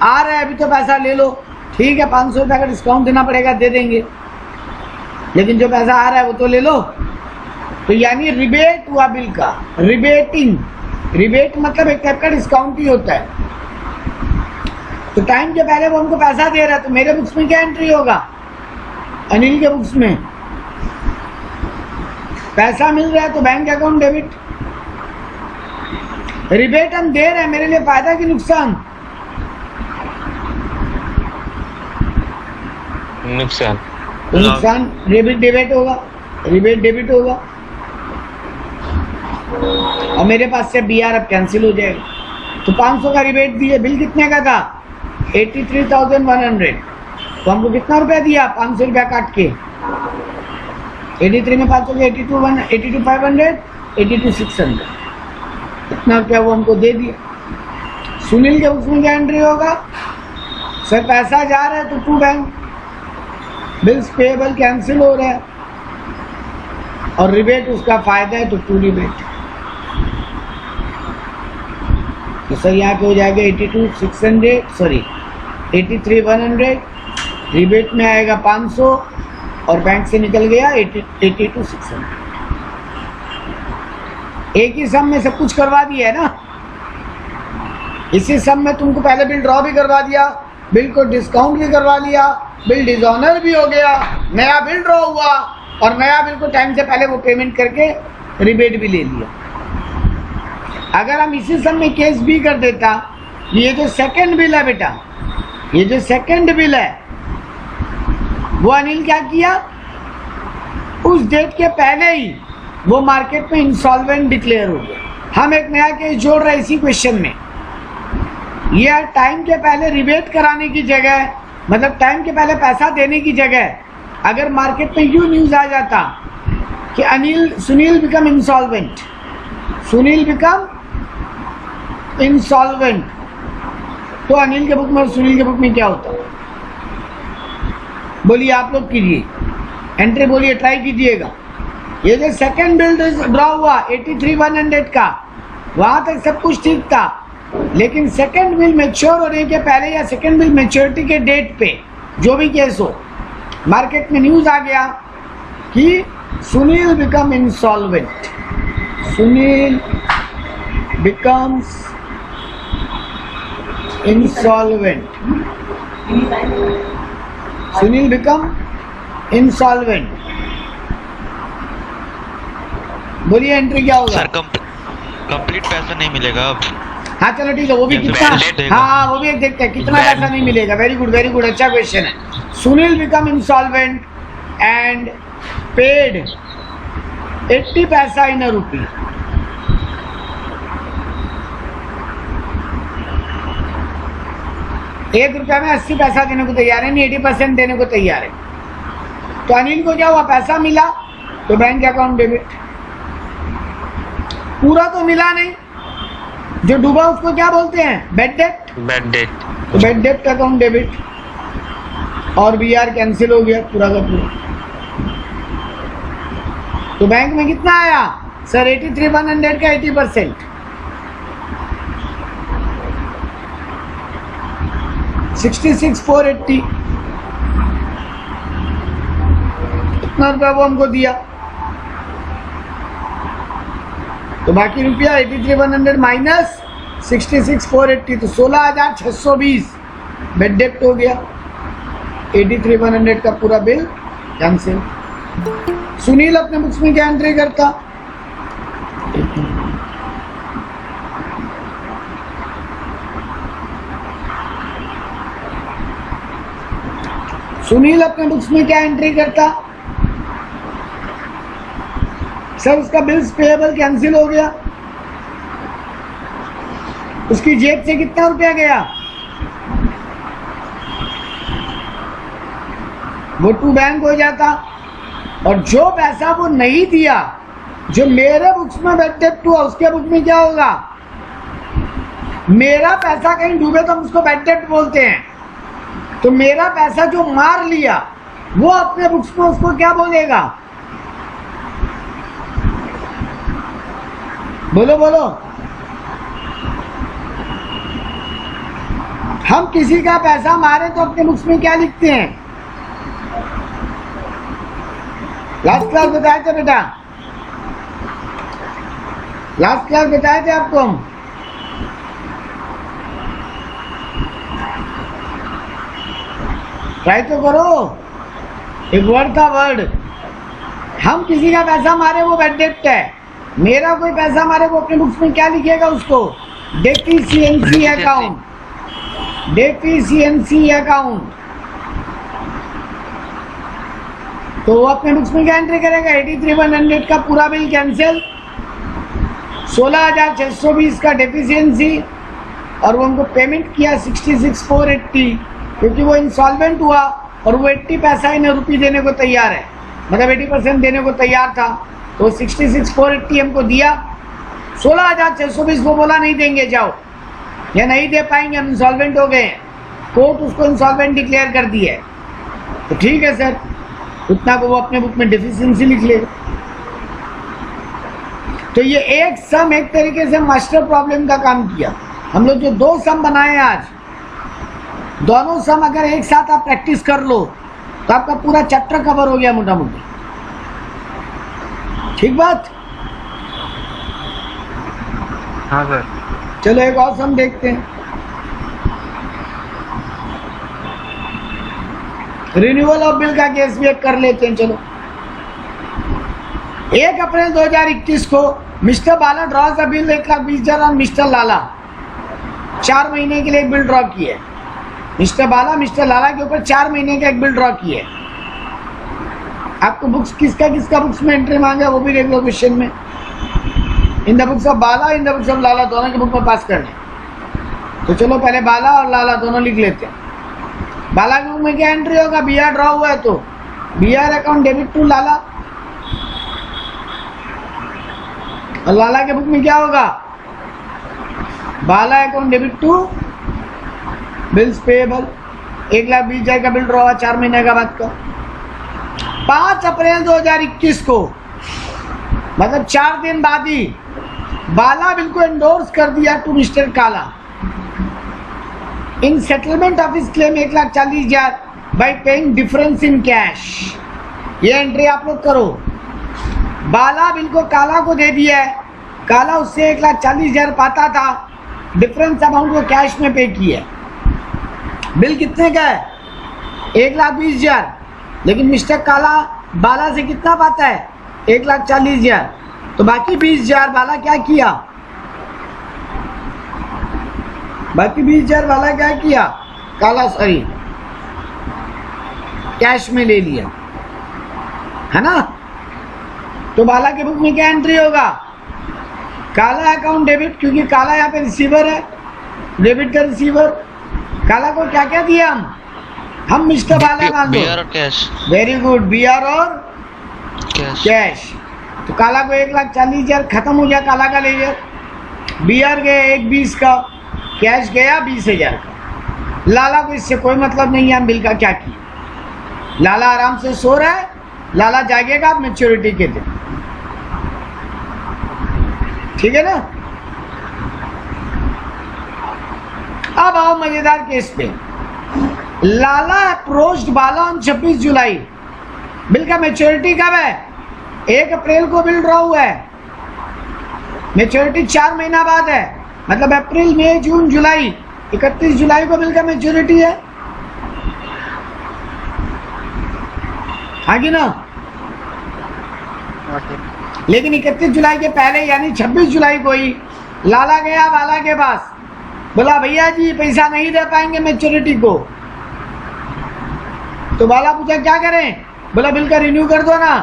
[SPEAKER 1] आ रहा है अभी तो पैसा ले लो, ठीक है 500 रुपये का डिस्काउंट देना पड़ेगा दे देंगे, लेकिन जो पैसा आ रहा है वो तो ले लो। तो यानी रिबेट हुआ बिल का, रिबेटिंग, रिबेट मतलब एक टाइप का डिस्काउंट ही होता है। तो टाइम के पहले वो हमको पैसा दे रहा है, तो मेरे बुक्स में क्या एंट्री होगा, अनिल के बुक्स में पैसा मिल रहा है तो बैंक अकाउंट डेबिट। रिबेट हम दे रहे हैं, मेरे लिए फायदा कि नुकसान,
[SPEAKER 2] नुकसान,
[SPEAKER 1] तो नुकसान रिबेट डेबिट होगा, रिबेट डेबिट होगा और मेरे पास से BR अब कैंसिल हो जाएगा। तो 500 का रिबेट दिए, बिल कितने का था 83,100, तो हमको कितना रुपया दिया 500 रुपया काट के, 83 में 500 के 82,500, 82,600, इतना रुपया वो हमको दे दिया। सुनील के उसमें क्या एंट्री होगा, सर पैसा जा रहा है तो to bank, bills payable cancel हो रहा है और रिबेट उसका फायदा है तो टू रिबेट। तो सर यहाँ पे हो जाएगा 82,600, सॉरी 83,100, रिबेट में आएगा 500 और बैंक से निकल गया 82,600। एक ही सम में सब कुछ करवा दिया है ना, इसी सम में तुमको पहले बिल ड्रॉ भी करवा दिया, बिल को डिस्काउंट भी करवा लिया, बिल डिसऑनर भी हो गया, नया बिल ड्रॉ हुआ और नया बिल को टाइम से पहले वो पेमेंट करके रिबेट भी ले लिया। अगर हम इसी सम में केस भी कर देता, ये जो सेकंड बिल है बेटा, ये जो सेकंड बिल है वो अनिल क्या किया, उस डेट के पहले ही वो मार्केट में इंसॉल्वेंट डिक्लेयर हो गया। हम एक नया केस जोड़ रहे हैं इसी क्वेश्चन में, यह टाइम के पहले रिबेट कराने की जगह, मतलब टाइम के पहले पैसा देने की जगह अगर मार्केट में यूं न्यूज आ जाता कि Sunil become insolvent, Sunil become insolvent, तो अनिल के बुक में और सुनील के बुक में क्या होता, बोलिए आप लोग कीजिए एंट्री, बोलिए ट्राई कीजिएगा। ये जो सेकंड बिल ड्रॉ हुआ 83,100 का, वहां तक सब कुछ ठीक था, लेकिन सेकंड बिल मैच्योर होने के पहले या सेकंड बिल मैच्योरिटी के डेट पे जो भी केस हो, मार्केट में न्यूज आ गया कि Sunil become insolvent, Sunil becomes insolvent, Sunil become insolvent, बोलिए एंट्री क्या होगा
[SPEAKER 5] सर? कंप्लीट पैसा नहीं मिलेगा अब।
[SPEAKER 1] हाँ चलो ठीक है, वो भी कितना, हाँ वो भी एक देखते हैं कितना पैसा नहीं मिलेगा। वेरी गुड, अच्छा क्वेश्चन है। Sunil become insolvent and paid 80 पैसा इन अ रूपी। ₹1 में 80 पैसा देने को तैयार है, नहीं 80% देने को तैयार है। तो अनिल को क्या हुआ, पैसा मिला तो बैंक अकाउंट डेबिट, पूरा तो मिला नहीं, जो डूबा उसको क्या बोलते हैं, बैड डेट,
[SPEAKER 2] बैड डेट,
[SPEAKER 1] तो बैड डेट अकाउंट डेबिट और BR कैंसिल हो गया पूरा का पूरा। तो बैंक में कितना आया सर, 83,100 का 80%, 66,480, इतना रुपया वो हमको दिया। तो बाकी रुपया 83,100 माइनस 66,480, तो 16,620 बेड डेप्ट हो गया। 83,100 का पूरा बिल कैंसिल। सुनील अपने बुक्स में क्या एंट्री करता, सुनील अपने बुक्स में क्या एंट्री करता, सर उसका बिल्स पेएबल कैंसिल हो गया, उसकी जेब से कितना रुपया गया? वो टू बैंक हो जाता, और जो पैसा वो नहीं दिया, जो मेरे बुक्स में बैड डेब्ट हुआ, उसके बुक में क्या होगा? मेरा पैसा कहीं डूबे तो हम उसको बैड डेब्ट बोलते हैं, तो मेरा पैसा जो मार लिया वो अपने बुक्स में उसको क्या बोलेगा? बोलो बोलो। हम किसी का पैसा मारे तो अपने बुक्स में क्या लिखते हैं? लास्ट क्लास बताए थे बेटा, लास्ट क्लास बताए थे आपको हम। ट्राई तो करो, एक वर्ड था वर्ड। हम किसी का पैसा मारे वो बैड डेब्ट है, मेरा कोई पैसा मारे वो अपने बुक्स में क्या लिखेगा? उसको डेफिशिएंसी अकाउंट, डेफिशिएंसी अकाउंट। तो वो अपने बुक्स में क्या एंट्री करेगा? 83,100 का पूरा बिल कैंसिल, 16,620 का डेफिशिएंसी, और वो उनको पेमेंट किया 66,480, क्योंकि वो इंसॉल्वेंट हुआ और वो 80 पैसा इन्हें रुपये देने को तैयार है, मतलब 80% देने को तैयार था, तो 66,480 हमको दिया, 16,620 वो बोला नहीं देंगे, जाओ, या नहीं दे पाएंगे, हम इंसॉल्वेंट हो गए, कोर्ट उसको इंसॉल्वेंट डिक्लेयर कर दी है। तो ठीक है सर, उतना को वो अपने बुक में डेफिशिएंसी लिख लेगा। तो ये एक सम एक तरीके से मास्टर प्रॉब्लम का काम किया। हम लोग जो दो सम बनाए आज, दोनों सम अगर एक साथ आप प्रैक्टिस कर लो तो आपका पूरा चैप्टर कवर हो गया मोटा मोटी। ठीक बात?
[SPEAKER 4] हाँ सर।
[SPEAKER 1] चलो एक और सम देखते हैं। रिन्यूअल ऑफ बिल का केस भी एक कर लेते हैं। चलो, 1 अप्रैल 2021 को mister Bala draws a bill 1,20,000 और मिस्टर लाला 4 महीने के लिए एक बिल ड्रॉ की है। मिस्टर बाला मिस्टर लाला के ऊपर 4 महीने का एक बिल ड्रॉ की है। आपको बुक्स किसका बुक्स में एंट्री मांगा वो भी देख लो क्वेश्चन में। In the books of Bala, in the books of Lala, दोनों के बुक में पास करने। तो चलो पहले बाला और लाला दोनों लिख लेते हैं। बाला के बुक में क्या एंट्री होगा? बीआर ड्रॉ हुआ है तो BR account debit to Lala, और लाला के बुक में क्या होगा? Bala account debit to bills payable, 1,20,000 का बिल ड्रॉ हुआ 4 महीने का बाद का। 5 अप्रैल 2021 को, मतलब 4 दिन बाद ही बाला बिल को एंडोर्स कर दिया to mister Kala in settlement of his claim 1,40,000 by paying difference in cash. ये एंट्री आप लोग करो। बाला बिल को काला को दे दिया है, काला उससे 1,40,000 पाता था, डिफरेंस अमाउंट वो कैश में पे किया। बिल कितने का है? 1,20,000, लेकिन मिस्टर काला बाला से कितना पाता है? 1,40,000, तो बाकी 20,000 बाला क्या किया? बाकी 20,000 वाला क्या किया? काला सॉरी कैश में ले लिया, है ना? तो बाला के बुक में क्या एंट्री होगा? काला अकाउंट डेबिट, क्योंकि काला यहाँ पे रिसीवर है, डेबिट का रिसीवर। काला को क्या क्या दिया हम मिस्टर बाला मान लो,
[SPEAKER 3] बीआर और कैश।
[SPEAKER 1] वेरी गुड, बीआर और
[SPEAKER 3] कैश।
[SPEAKER 1] तो काला को 1,40,000 खत्म हो गया काला का लेजर। बीआर गया 1,20 का, कैश गया 20,000 का। लाला को इससे कोई मतलब नहीं है हम बिल का क्या किया। लाला आराम से सो रहा है, लाला जागेगा मैच्योरिटी के दिन, ठीक है ना? अब आओ मजेदार केस पे। Lala approached Bala on 26 July. Bill का मैच्योरिटी कब है? 1 अप्रैल को बिल ड्रॉ हुआ है, मैच्योरिटी 4 महीना बाद है, मतलब अप्रैल मई जून जुलाई, 31 जुलाई को बिल का मैच्योरिटी है, आगे ना? लेकिन 31 जुलाई के पहले यानी 26 जुलाई को ही लाला गया बाला के पास, बोला भैया जी पैसा नहीं दे पाएंगे मैच्योरिटी को। तो बाला पूछा क्या करें? बोला बिल का रिन्यू कर दो ना।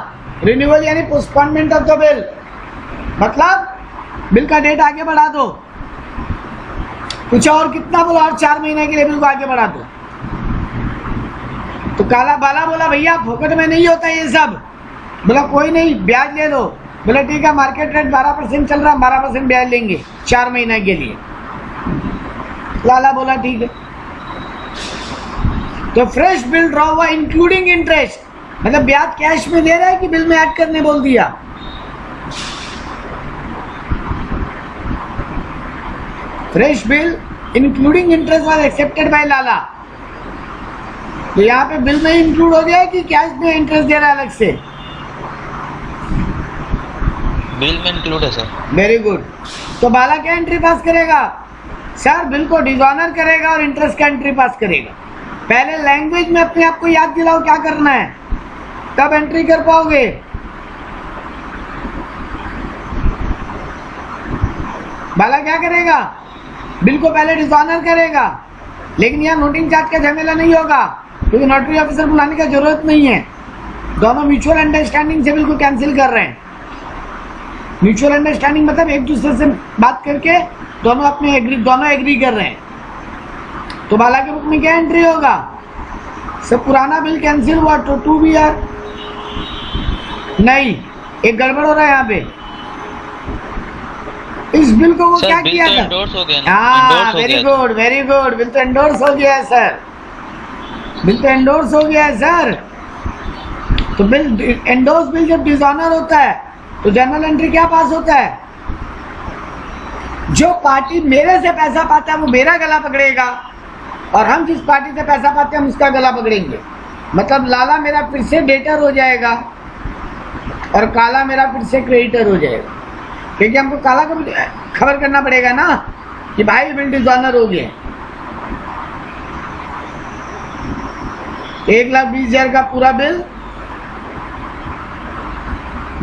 [SPEAKER 1] रिन्यूअल यानी पोस्टपोनमेंट ऑफ द बिल, मतलब बिल का डेट आगे बढ़ा दो। कुछ और कितना बोला, और 4 महीने के लिए बिल को आगे बढ़ा दो। तो काला बाला बोला भैया फोकट में नहीं होता ये सब। बोला कोई नहीं, ब्याज ले लो। बोला ठीक है, मार्केट रेट 12% चल रहा, 12% ब्याज लेंगे 4 महीने के लिए। लाला बोला ठीक है। तो फ्रेश बिल ड्रॉ हुआ इंक्लूडिंग इंटरेस्ट, मतलब ब्याज कैश में दे रहा है कि बिल में ऐड करने बोल दिया। Fresh bill including interest was accepted by Lala. तो यहाँ पे बिल में इंक्लूड हो गया कि कैश में इंटरेस्ट दे रहा है अलग से?
[SPEAKER 5] बिल में इंक्लूड है सर।
[SPEAKER 1] Very good. तो बाला क्या एंट्री पास करेगा? सर बिल को डिसऑनर करेगा और इंटरेस्ट का एंट्री पास करेगा। पहले लैंग्वेज में अपने आप को याद दिलाओ क्या करना है, तब एंट्री कर पाओगे। बाला क्या करेगा? बिल को पहले डिसऑनर करेगा, लेकिन यहाँ नोटिंग चार्ज का झमेला नहीं होगा क्योंकि नोटरी ऑफिसर बुलाने की जरूरत नहीं है। दोनों म्यूचुअल अंडरस्टैंडिंग से बिल को कैंसिल कर रहे हैं। म्यूचुअल अंडरस्टैंडिंग मतलब एक दूसरे से बात करके दोनों एग्री कर रहे हैं। तो बाला के बुक में क्या एंट्री होगा? सब पुराना बिल कैंसिल हुआ तो 2BR नहीं, एक गड़बड़ हो रहा है यहाँ पे। इस बिल को वो क्या किया था?
[SPEAKER 5] एंडोर्स हो गया ना।
[SPEAKER 1] हाँ very good very good, bill तो एंडोर्स हो गया है सर, बिल तो एंडोर्स हो गया है सर। तो बिल एंडोर्स बिल जब डिसऑनर होता है तो जर्नल एंट्री क्या पास होता है? जो पार्टी मेरे से पैसा पाता है वो मेरा गला पकड़ेगा और हम जिस पार्टी से पैसा पाते हैं हम उसका गला पकड़ेंगे। मतलब लाला मेरा फिर से डेटर हो जाएगा और काला मेरा फिर से क्रेडिटर हो जाएगा, क्योंकि हमको काला को खबर करना पड़ेगा ना कि भाई बिल डिसऑनर हो गया। 1,20,000 का पूरा बिल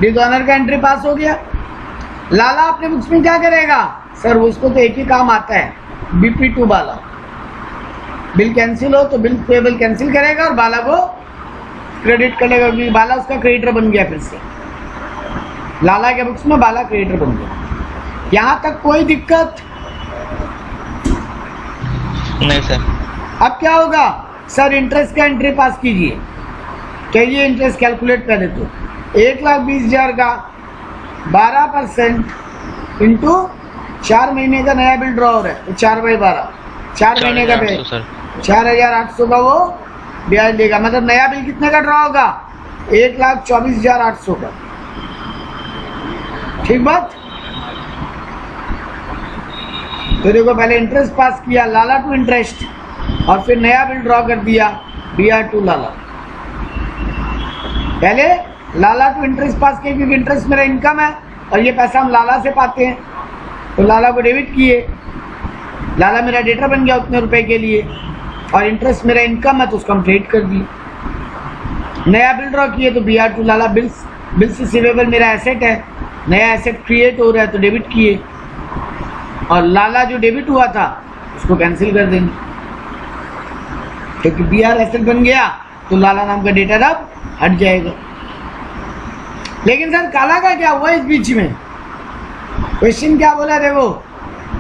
[SPEAKER 1] डिसऑनर का एंट्री पास हो गया। लाला अपने बुक्स में क्या करेगा? सर उसको तो एक ही काम आता है, BP2 बाला। बिल कैंसिल हो तो बिल पेबल कैंसिल करेगा और बाला को क्रेडिट करेगा क्योंकि बाला उसका क्रेडिटर बन गया। फिर से लाला के बुक्स में बाला क्रेडिटर बन गया। यहाँ तक कोई दिक्कत
[SPEAKER 5] नहीं सर।
[SPEAKER 1] अब क्या होगा? सर इंटरेस्ट का एंट्री पास कीजिए। कहिए इंटरेस्ट कैलकुलेट कर देते। 1,20,000 का 12% इंटू 4 महीने का नया बिल ड्रॉ हो रहा है तो 4/12, 4 महीने का बिल 4,800 का वो ब्याज देगा। मतलब नया बिल कितने का ड्रॉ होगा? 1,24,800 का। ठीक बात? तो देखो पहले इंटरेस्ट पास किया लाला टू इंटरेस्ट और फिर नया बिल ड्रॉ कर दिया BR2 लाला। पहले लाला टू इंटरेस्ट पास किया क्योंकि इंटरेस्ट मेरा इनकम है और ये पैसा हम लाला से पाते हैं, तो लाला को डेबिट किए। लाला मेरा डेटर बन गया उतने रुपए के लिए और इंटरेस्ट मेरा इनकम है तो उसको हम क्रेडिट कर दिए। नया बिल ड्रॉ किए तो BR2 लाला बिल्स रिसीवेबल मेरा एसेट है, नया एसेट क्रिएट हो रहा है तो डेबिट किए और लाला जो डेबिट हुआ था उसको कैंसिल कर देंगे क्योंकि BR एसेट बन गया तो लाला नाम का डेटर अब हट जाएगा। लेकिन सर काला का क्या हुआ इस बीच में? क्वेश्चन क्या बोला देखो,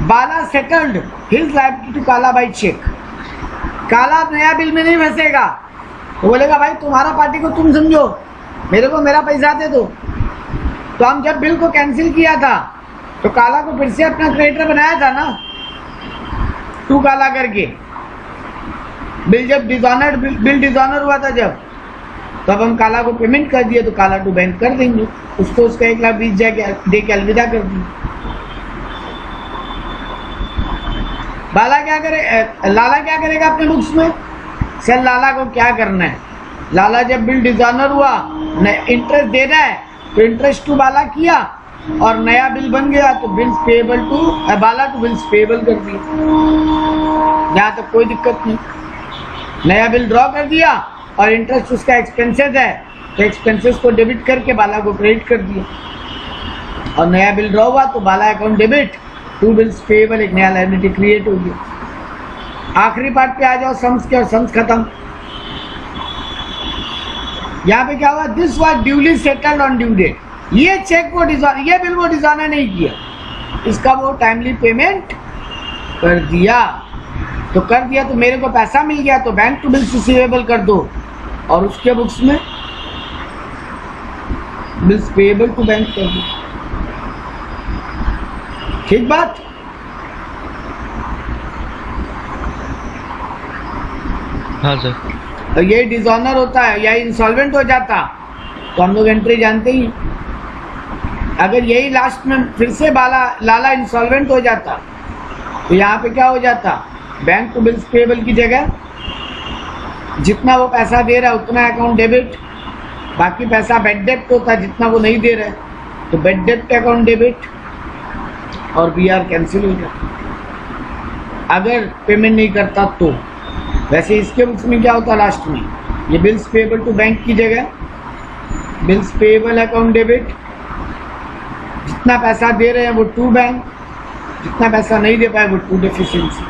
[SPEAKER 1] बाला सेटल्ड हिज लायबिलिटी टू काला बाय चेक। काला नया बिल में नहीं फंसेगा, तो बोलेगा भाई तुम्हारा पार्टी को तुम समझो, मेरे को मेरा पैसा दे दो। तो हम जब बिल को कैंसिल किया था तो काला को फिर से अपना क्रेडिटर बनाया था ना, टू काला करके। बिल जब बिल डिसऑनर हुआ था जब, तब हम काला को पेमेंट कर दिए तो काला टू बैंक कर देंगे उसको, उसका 1,20,000 दे के अलविदा कर दिए। लाला क्या करेगा अपने बुक्स में? सर लाला को क्या करना है, लाला जब बिल डिसऑनर हुआ इंटरेस्ट दे रहा है तो इंटरेस्ट टू बाला किया और नया बिल बन गया तो bills payable to Bala to bills payable कर दिया। यहाँ तक कोई दिक्कत नहीं। नया बिल ड्रॉ कर दिया और इंटरेस्ट उसका एक्सपेंसेस है तो एक्सपेंसेस को डेबिट करके बाला को क्रेडिट कर दिया और नया बिल ड्रॉ हुआ तो Bala account debit, to bills payable, एक नया लायबिलिटी क्रिएट हो गया। आखिरी पार्ट पे आ जाओ सम्स के, और सम्स खत्म। यहाँ पे क्या हुआ, this was duly settled on due date, ये चेक वो डिजॉनर, ये बिल वो डिजॉनर नहीं किया, इसका वो टाइमली पेमेंट कर दिया। तो कर दिया तो मेरे को पैसा मिल गया, तो बैंक टू बिल्स रिसीवेबल कर दो, और उसके बुक्स में बिल्स पेएबल टू बैंक कर दो। ठीक बात।
[SPEAKER 5] हाँ सर।
[SPEAKER 1] और यही डिसऑनर होता है, या इंसॉल्वेंट हो जाता तो हम लोग एंट्री जानते ही। अगर यही लास्ट में फिर से लाला इंसॉल्वेंट हो जाता तो यहाँ पे क्या हो जाता, बैंक टू बिल्स पेएबल की जगह जितना वो पैसा दे रहा है उतना अकाउंट डेबिट, बाकी पैसा बेड डेब्ट होता जितना वो नहीं दे रहे, तो बेड डेब्ट अकाउंट डेबिट और बीआर कैंसिल हो जाता अगर पेमेंट नहीं करता तो। वैसे इसके बुक्स में क्या होता लास्ट में, ये बिल्स पेएबल टू बैंक की जगह बिल्स पेएबल अकाउंट डेबिट, जितना पैसा दे रहे हैं वो टू बैंक, जितना पैसा नहीं दे पाए वो टू डेफिशिएंसी।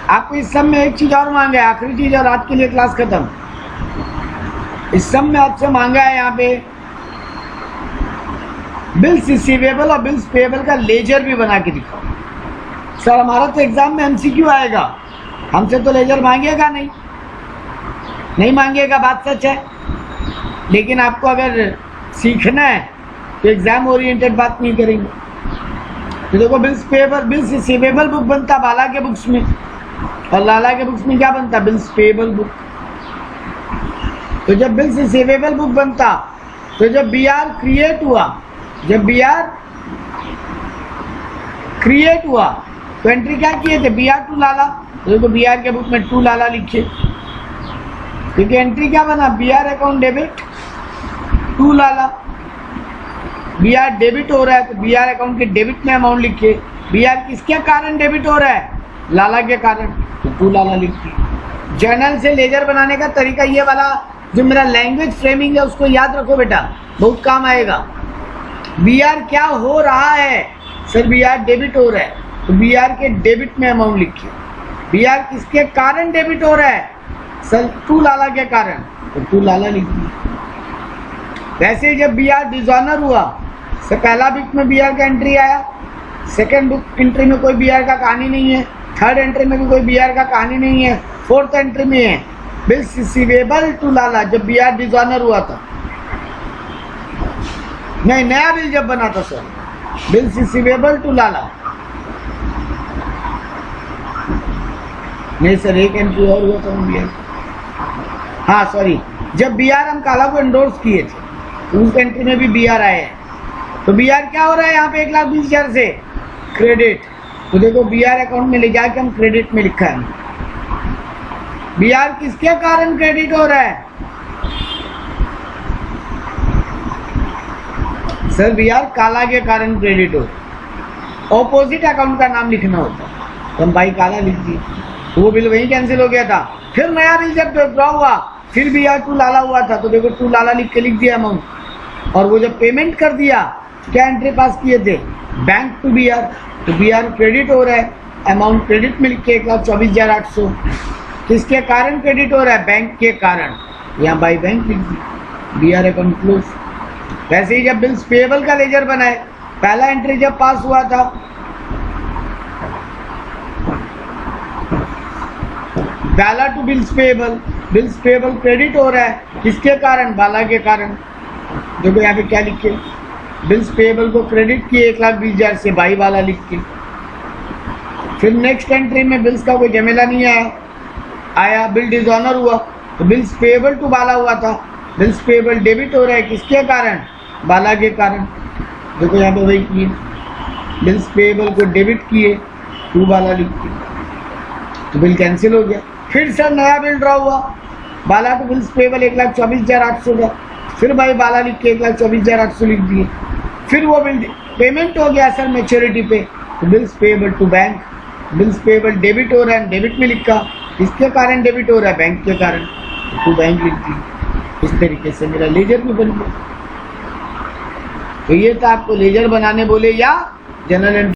[SPEAKER 1] आपको इस सब में एक चीज और मांगा है, आखिरी चीज, और आज के लिए क्लास खत्म। इस सब में आपसे मांगा है यहाँ पे बिल्स रिसीवेबल और बिल्स पेएबल का लेजर भी बना के दिखाओ। सर हमारा तो एग्जाम में एमसीक्यू आएगा, हमसे तो लेजर मांगेगा नहीं मांगेगा, बात सच है। लेकिन आपको अगर सीखना है तो एग्जाम ओरिएंटेड बात नहीं करेंगे। तो देखो bills payable, bills receivable book बनता बाला के बुक्स में, और लाला के बुक्स में क्या बनता, बिल्स पेएबल बुक। तो जब बिल्स रिसीवेबल बुक बनता तो जब बीआर क्रिएट हुआ, तो एंट्री क्या किए थे, बीआर टू लाला। तो बीआर के बुक में टू लाला लिखिए, क्योंकि एंट्री क्या बना, BR account debit to Lala. BR debit हो रहा है तो बीआर अकाउंट के डेबिट में अमाउंट लिखिए। बीआर किसके कारण डेबिट हो रहा है, लाला के कारण, तो टू लाला लिखिए। जर्नल से लेजर बनाने का तरीका ये वाला जो मेरा लैंग्वेज फ्रेमिंग है उसको याद रखो बेटा, बहुत काम आएगा। बीआर क्या हो रहा है, सर बीआर डेबिट हो रहा है तो बीआर के डेबिट में अमाउंट लिखिए। बीआर किसके कारण डेबिट हो रहा है, सर टू लाला के कारण, तो टू लाला लिखिए। वैसे ही जब बीआर डिसऑनर हुआ, से पहला बुक में बीआर का एंट्री आया, सेकेंड बुक एंट्री में कोई बीआर का कहानी नहीं है, थर्ड एंट्री में भी कोई बीआर का कहानी नहीं है, फोर्थ एंट्री में है बिल्स रिसीवेबल टू लाला। जब बीआर डिसऑनर हुआ था, नहीं नया बिल जब बना था सर, बिल्स रिसीवेबल टू लाला। नहीं सर एक एंट्री और हुआ था बीआर, हाँ सॉरी, जब बीआर हम काला को एंडोर्स किए थे तो उस एंट्री में भी बीआर आए हैं। तो बीआर क्या हो रहा है यहाँ पे 1,20,000 से क्रेडिट, तो देखो बीआर अकाउंट में ले जाके हम क्रेडिट में लिखा है। बीआर किसके कारण क्रेडिट हो रहा है, सर बीआर काला के कारण क्रेडिट हो रहा है। ऑपोजिट अकाउंट का नाम लिखना होता है, तो हम भाई काला लिख दिए, तो वो बिल वहीं कैंसिल हो गया था। फिर नया बिल जब ड्रॉ हुआ फिर बीआर टू लाला हुआ था, तो देखो टू लाला लिख दिया अमाउंट, और वो जब पेमेंट कर दिया क्या एंट्री पास किए थे, बैंक टू बीआर, तो बीआर क्रेडिट हो रहा है, अमाउंट क्रेडिट में लिख के 1,24,800। किसके कारण क्रेडिट हो रहा है, बैंक के कारण, यहाँ बाई बैंक लिख दी, बीआर अकाउंट क्लोज। वैसे ही जब बिल्स पेएबल का लेजर बनाए, पहला एंट्री जब पास हुआ था बाला टू बिल्स पेएबल क्रेडिट हो रहा है, किसके कारण, बाला के कारण। देखो यहाँ पे क्या लिखे, बिल्स पेएबल को क्रेडिट किए 1,20,000 से, बाई वाला लिख के। फिर नेक्स्ट एंट्री में बिल्स का कोई झमेला नहीं आया, बिल डिसऑनर हुआ तो बिल्स पेएबल टू बाला हुआ था, बिल्स पेएबल डेबिट हो रहा है, किसके कारण, बाला के कारण। देखो यहाँ पे वही किए, बिल्स पेएबल को डेबिट किए, टू बाला लिख के, तो बिल कैंसिल हो गया। फिर सर नया बिल ड्रॉ हुआ, बाला टू बिल्स पेएबल 1,24,800 का, फिर भाई बाला लिख के 1,24,800 लिख दिए। फिर वो बिल पेमेंट हो गया सर मैच्योरिटी पे, तो bills payable to bank, bills payable debit हो रहा है, डेबिट में लिखा, किसके कारण डेबिट हो रहा है, बैंक के कारण, तो बैंक लिख दी। इस तरीके से मेरा लेजर भी बन गया। तो ये था आपको लेजर बनाने बोले या जनरल